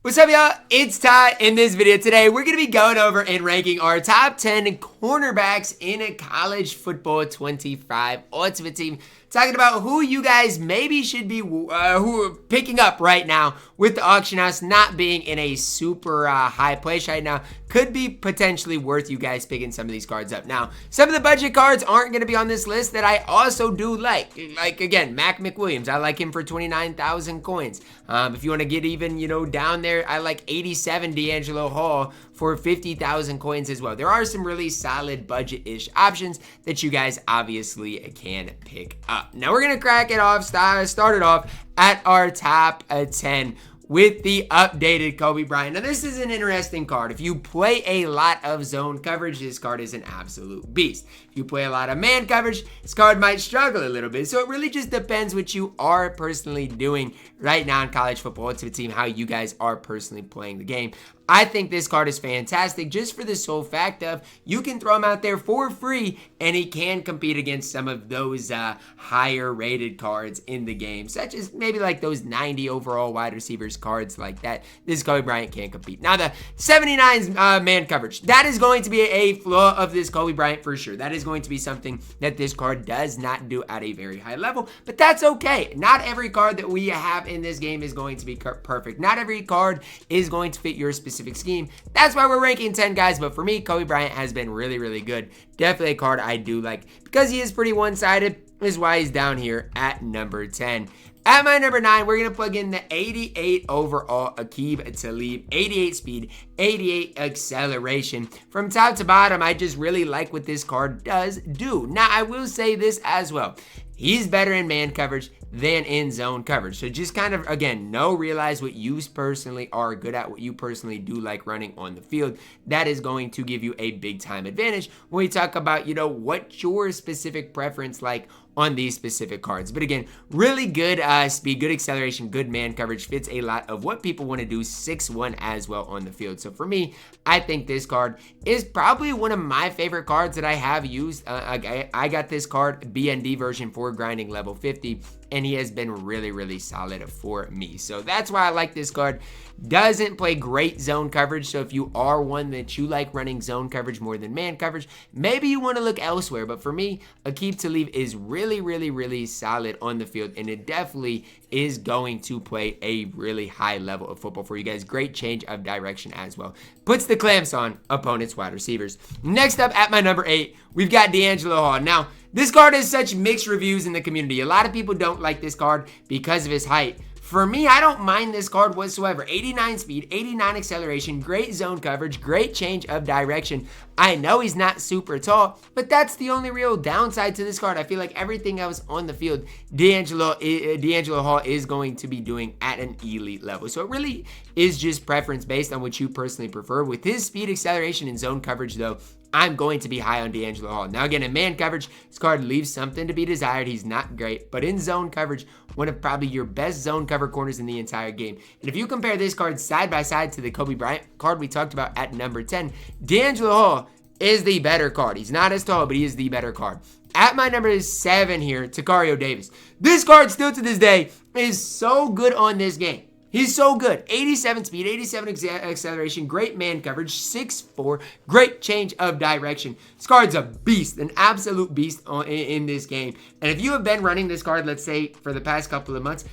What's up, y'all? It's Ty. In this video today, we're going to be going over and ranking our top 10 cornerbacks in a college football 25 Ultimate Team. Talking about who you guys maybe should be who are picking up right now with the auction house not being in a super high place right now. Could be potentially worth you guys picking some of these cards up. Now, some of the budget cards aren't going to be on this list that I also do like. Like, again, Mac McWilliams. I like him for 29,000 coins. If you want to get even, down there, I like 87 DeAngelo Hall for 50,000 coins as well. There are some really solid budget-ish options that you guys obviously can pick up. Now, we're going to crack it off, start it off at our top 10 with the updated Kobe Bryant. Now, this is an interesting card. If you play a lot of zone coverage, this card is an absolute beast. If you play a lot of man coverage, this card might struggle a little bit. So it really just depends what you are personally doing right now in college football Ultimate Team, how you guys are personally playing the game. I think this card is fantastic just for the sole fact of you can throw him out there for free and he can compete against some of those higher rated cards in the game, such as maybe like those 90 overall wide receivers cards like that. This Kobe Bryant can't compete. Now, the 79's man coverage, that is going to be a flaw of this Kobe Bryant for sure. That is going to be something that this card does not do at a very high level, but that's okay. Not every card that we have in this game is going to be perfect. Not every card is going to fit your specific scheme. That's why we're ranking 10 guys, but for me, Kobe Bryant has been really, really good. Definitely a card I do like because he is pretty one-sided, is why he's down here at number 10. At my number 9, we're going to plug in the 88 overall Aqib Talib, 88 speed, 88 acceleration. From top to bottom, I just really like what this card does do. Now, I will say this as well. He's better in man coverage than in zone coverage. So just kind of, again, realize what you personally are good at, what you personally do like running on the field. That is going to give you a big time advantage when we talk about, what your specific preference like on these specific cards. But again, really good speed, good acceleration, good man coverage, fits a lot of what people want to do 6'1" as well on the field. So for me, I think this card is probably one of my favorite cards that I have used. I got this card, BND version for grinding level 50, and he has been really, really solid for me. So that's why I like this card. Doesn't play great zone coverage, so if you are one that you like running zone coverage more than man coverage, maybe you want to look elsewhere. But for me, Aqib Talib is really, really, really solid on the field, and it definitely is going to play a really high level of football for you guys. Great change of direction as well. Puts the clamps on opponents' wide receivers. Next up at my number 8, we've got DeAngelo Hall. Now, this card has such mixed reviews in the community. A lot of people don't like this card because of his height. For me, I don't mind this card whatsoever. 89 speed, 89 acceleration, great zone coverage, great change of direction. I know he's not super tall, but that's the only real downside to this card. I feel like everything else on the field, DeAngelo Hall is going to be doing at an elite level. So it really is just preference based on what you personally prefer. With his speed, acceleration, and zone coverage, though, I'm going to be high on DeAngelo Hall. Now, again, in man coverage, this card leaves something to be desired. He's not great, but in zone coverage, one of probably your best zone cover corners in the entire game. And if you compare this card side by side to the Kobe Bryant card we talked about at number 10, DeAngelo Hall is the better card. He's not as tall, but he is the better card. At my number 7 here, Tacario Davis. This card still to this day is so good on this game. He's so good. 87 speed, 87 acceleration, great man coverage, 6'4", great change of direction. This card's a beast, an absolute beast in this game. And if you have been running this card, let's say, for the past couple of months,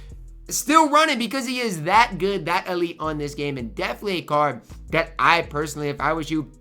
still running because he is that good, that elite on this game, and definitely a card that I personally, if I was you,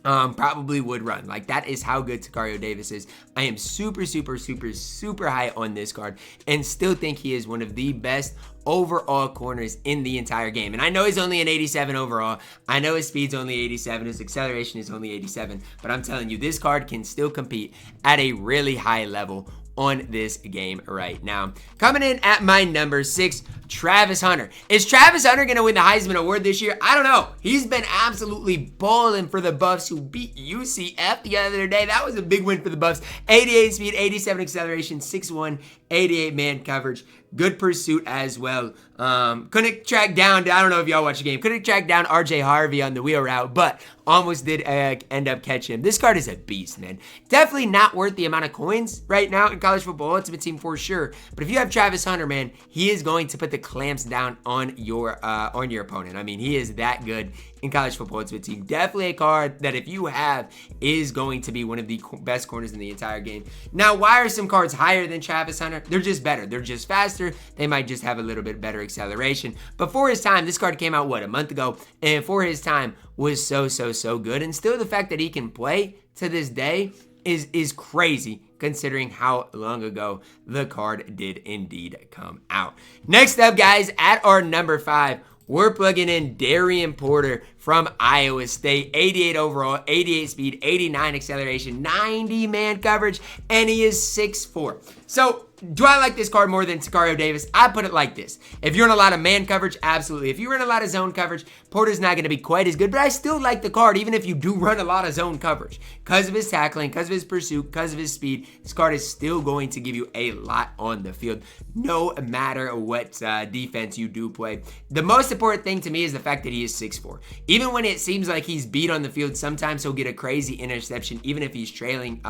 probably would run. Like, that is how good Tacario Davis is. I am super, super, super, super high on this card and still think he is one of the best overall corners in the entire game. And I know he's only an 87 overall. I know his speed's only 87. His acceleration is only 87. But I'm telling you, this card can still compete at a really high level on this game right now. Coming in at my number 6, Travis Hunter. Is Travis Hunter going to win the Heisman Award this year? I don't know. He's been absolutely balling for the Buffs, who beat UCF the other day. That was a big win for the Buffs. 88 speed, 87 acceleration, 6'1", 88 man coverage. Good pursuit as well. Couldn't track down, I don't know if y'all watch the game, couldn't track down RJ Harvey on the wheel route, but almost did end up catching him. This card is a beast, man. Definitely not worth the amount of coins right now in college football Ultimate Team for sure. But if you have Travis Hunter, man, he is going to put the clamps down on your opponent. I mean, he is that good in college football Ultimate Team. Definitely a card that if you have is going to be one of the best corners in the entire game. Now, why are some cards higher than Travis Hunter? They're just better. They're just faster. They might just have a little bit better acceleration. But for his time, this card came out, what, a month ago? And for his time was so good. And still the fact that he can play to this day is crazy considering how long ago the card did indeed come out. Next up, guys, at our number 5, we're plugging in Daren Porter from Iowa State. 88 overall, 88 speed, 89 acceleration, 90 man coverage, and he is 6'4". So, do I like this card more than Sicario Davis? I put it like this. If you're in a lot of man coverage, absolutely. If you're in a lot of zone coverage, Porter's not going to be quite as good, but I still like the card, even if you do run a lot of zone coverage. Because of his tackling, because of his pursuit, because of his speed, this card is still going to give you a lot on the field, no matter what defense you do play. The most important thing to me is the fact that he is 6'4". Even when it seems like he's beat on the field, sometimes he'll get a crazy interception, even if he's trailing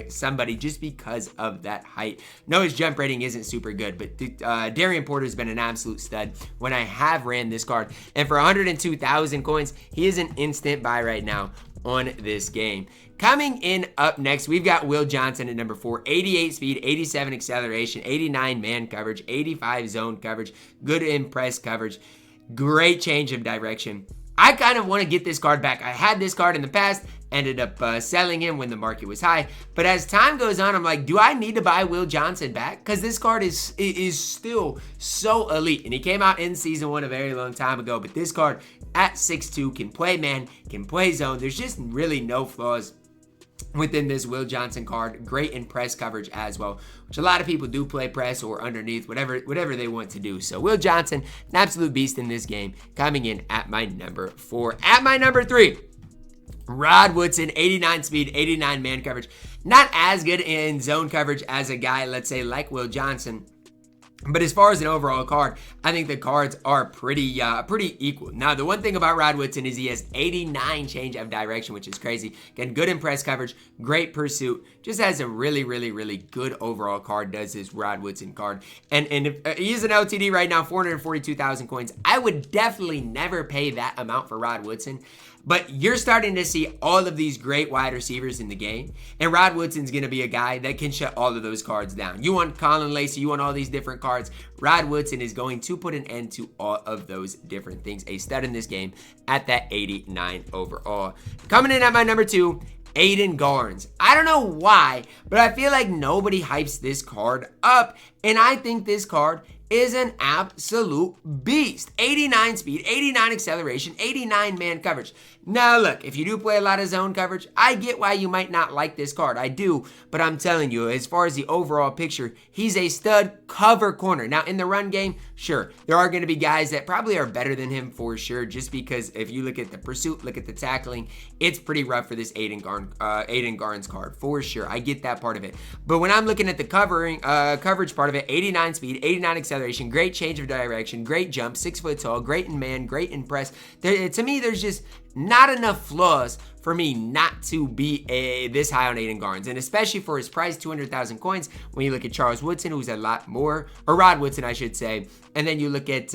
somebody, just because of that height. No, his jump rating isn't super good, but Daren Porter's been an absolute stud when I have ran this card. And for 102,000 coins, he is an instant buy right now on this game. Coming in up next, we've got Will Johnson at number 4. 88 speed, 87 acceleration, 89 man coverage, 85 zone coverage, good in press coverage, great change of direction. I kind of want to get this card back. I had this card in the past, ended up selling him when the market was high. But as time goes on, I'm like, do I need to buy Will Johnson back? Because this card is still so elite. And he came out in Season 1 a very long time ago. But this card at 6'2", can play man, can play zone. There's just really no flaws within this Will Johnson card. Great in press coverage as well, which a lot of people do play press or underneath, whatever they want to do. So Will Johnson, an absolute beast in this game, coming in at my number 4. At my number 3, Rod Woodson, 89 speed, 89 man coverage. Not as good in zone coverage as a guy, let's say, like Will Johnson. But as far as an overall card, I think the cards are pretty equal. Now, the one thing about Rod Woodson is he has 89 change of direction, which is crazy. Again, good in press coverage, great pursuit. Just has a really good overall card, does this Rod Woodson card. And if he's an LTD right now, 442,000 coins. I would definitely never pay that amount for Rod Woodson. But you're starting to see all of these great wide receivers in the game. And Rod Woodson's going to be a guy that can shut all of those cards down. You want Colin Lacey, you want all these different cards. Rod Woodson is going to put an end to all of those different things. A stud in this game at that 89 overall. Coming in at my number 2, Aiden Garnes. I don't know why, but I feel like nobody hypes this card up. And I think this card is an absolute beast. 89 speed, 89 acceleration, 89 man coverage. Now look, if you do play a lot of zone coverage, I get why you might not like this card. I do, but I'm telling you, as far as the overall picture, he's a stud cover corner. Now in the run game, sure, there are going to be guys that probably are better than him for sure, just because if you look at the pursuit, look at the tackling, it's pretty rough for this Aiden Garnes card, for sure. I get that part of it. But when I'm looking at the coverage part of it, 89 speed, 89 acceleration, great change of direction, great jump, 6 foot tall, great in man, great in press. To me, there's just not enough flaws for me not to be this high on Aiden Garnes, and especially for his price, 200,000 coins. When you look at Charles Woodson, who's a lot more, or Rod Woodson, I should say, and then you look at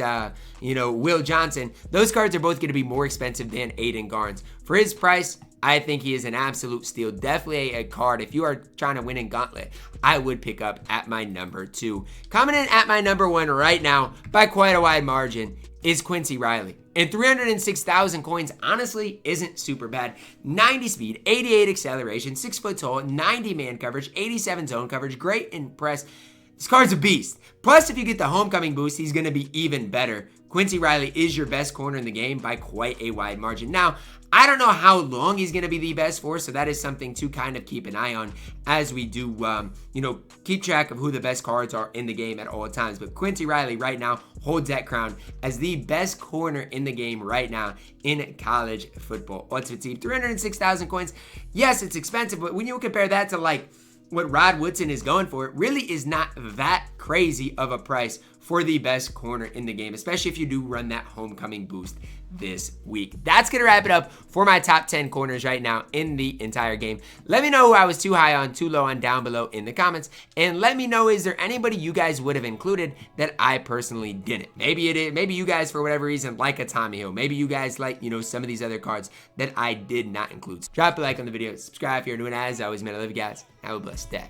Will Johnson. Those cards are both going to be more expensive than Aiden Garnes. For his price, I think he is an absolute steal. Definitely a card, if you are trying to win in Gauntlet, I would pick up at my number 2. Coming in at my number 1 right now, by quite a wide margin, is Quincy Riley. And 306,000 coins, honestly, isn't super bad. 90 speed, 88 acceleration, 6 foot tall, 90 man coverage, 87 zone coverage, great in press. This card's a beast. Plus, if you get the homecoming boost, he's going to be even better. Quincy Riley is your best corner in the game by quite a wide margin. Now, I don't know how long he's going to be the best for, so that is something to kind of keep an eye on as we do, keep track of who the best cards are in the game at all times. But Quincy Riley right now holds that crown as the best corner in the game right now in college football. Ultimate Team, 306,000 coins. Yes, it's expensive, but when you compare that to like what Rod Woodson is going for really is not that crazy of a price for the best corner in the game, especially if you do run that homecoming boost this week. That's going to wrap it up for my top 10 corners right now in the entire game. Let me know who I was too high on, too low on down below in the comments. And let me know, is there anybody you guys would have included that I personally didn't? Maybe you guys, for whatever reason, like a Tommy Hill. Maybe you guys like, some of these other cards that I did not include. So drop a like on the video, subscribe if you're new, and as always, man, I love you guys. Have a blessed day.